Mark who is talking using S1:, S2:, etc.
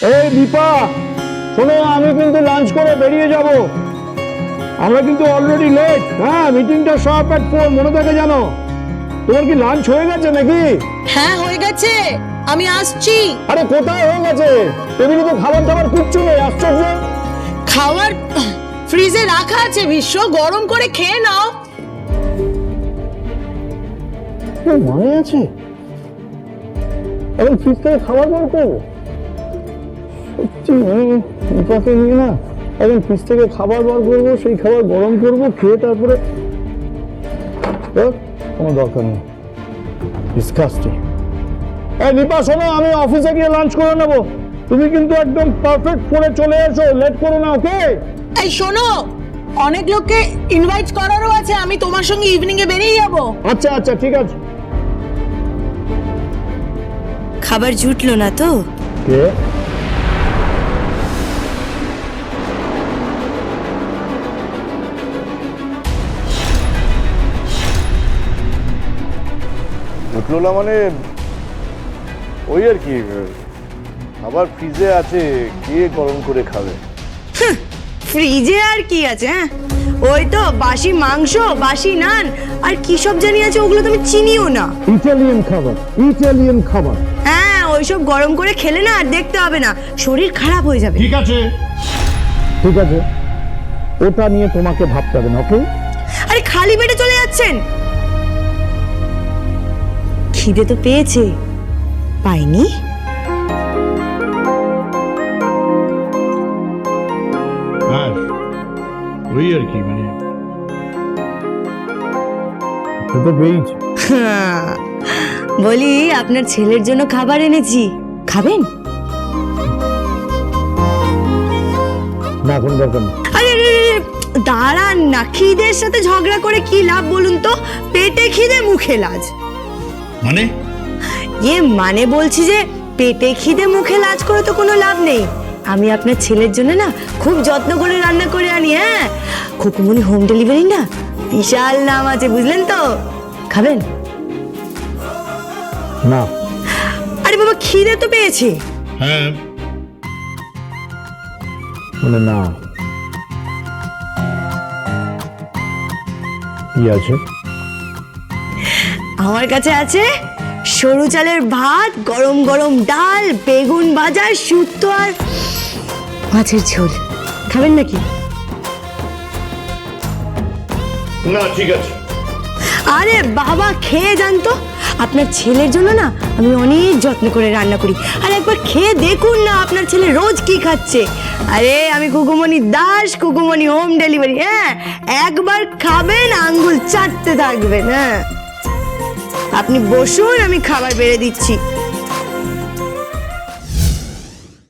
S1: এই দীপা, শোনো, আমি কিন্তু লাঞ্চ করে বেরিয়ে যাব। আমরা কিন্তু অলরেডি লেট। হ্যাঁ, মিটিংটা সব at 4, মনে থাকে জানো? তোমার কি লাঞ্চ হয়ে গেছে নাকি?
S2: হ্যাঁ হয়ে গেছে, আমি আসছি।
S1: আরে কোথায় হয়ে গেছে? টেবিলে তো খাবার দাবার কিচ্ছু নেই, আশ্চর্য।
S2: খাবার ফ্রিজে রাখা আছে, বিশ্ব, গরম করে খেয়ে নাও।
S1: মানে আছে এখন ফ্রিজ থেকে খাবার বার করবো? সত্যি দীপাকে নিয়ে না, এখন ফ্রিজ থেকে খাবার বার করবো, সেই খাবার গরম করবো, খেয়ে তারপরে কোনো দরকার নেই। ডিসকাস্টিং। এই দীপা শোনো, আমি অফিসে গিয়ে লাঞ্চ করে নেবো। তুমি কিন্তু একদম পারফেক্ট করে চলে এসো, লেট করো না, ওকে?
S2: এই শোনো, অনেক লোককে ইনভাইট করারও আছে, আমি তোমার সঙ্গে ইভিনিং এ বেরিয়ে যাব।
S1: আচ্ছা আচ্ছা, ঠিক আছে।
S3: খাবার জুটলো না তো?
S1: কে?
S4: উঠলো না মানে ওই আর কি, আবার ফ্রিজে আছে, কে গরম করে খাবে?
S3: ফ্রিজে আর কি আছে? হ্যাঁ, ওই তো বাসি মাংস, বাসি নান আর কি সব জানি আছে, ওগুলো তো আমি চিনিও না।
S1: ইটালিয়ান খাবার, ইটালিয়ান খাবার।
S3: হ্যাঁ, ওইসব গরম করে খেলে না আর দেখতে হবে না, শরীর খারাপ হয়ে যাবে।
S1: ঠিক আছে ঠিক আছে, ওটা নিয়ে তোমাকে ভাবতে হবে না, ওকে?
S3: আরে খালি পেটে চলে যাচ্ছেন? খিদে তো পেয়েছে, পাইনি?
S1: হ্যাঁ, ওই আর কি, মানে তো পেয়েছি।
S3: বলি, আপনার ছেলের জন্য খাবার এনেছি, খাবেন?
S1: না, এখন দরকার নেই।
S3: আরে দাঁড়ান না, খিদের সাথে ঝগড়া করে কি লাভ বলুন তো? পেটে খিদে মুখে লাজ।
S1: মানে?
S3: মানে বলছি যে পেটে খিদে মুখে লাজ করে তো কোনো লাভ নেই। আমি আপনার ছেলের জন্য না খুব যত্ন করে রান্না করে আনি। হ্যাঁ, খুকুমনি হোম ডেলিভারি না বিশাল নাম আছে, বুঝলেন তো? খাবেন?
S1: না।
S3: আরে বাবা, খিদে তো পেয়েছে।
S1: হ্যাঁ, মানে না। কি আছে?
S3: আমার কাছে আছে সরু চালের ভাত, গরম গরম ডাল, বেগুন ভাজা, শুক্তো আর মাছের ঝোল। খাবেন নাকি?
S1: না, ঠিক আছে।
S3: আরে বাবা, খেয়ে যান তো। আপনার ছেলের জন্য না আমি অনেক যত্ন করে রান্না করি, আর একবার খেয়ে দেখুন না আপনার ছেলে রোজ কি খাচ্ছে। আরে আমি খুকুমনি দাস, খুকুমনি হোম ডেলিভারি। হ্যাঁ, একবার খাবেন আঙ্গুল চাটতে থাকবেন। হ্যাঁ, আপনি বসুন, আমি খাবার বেড়ে দিচ্ছি।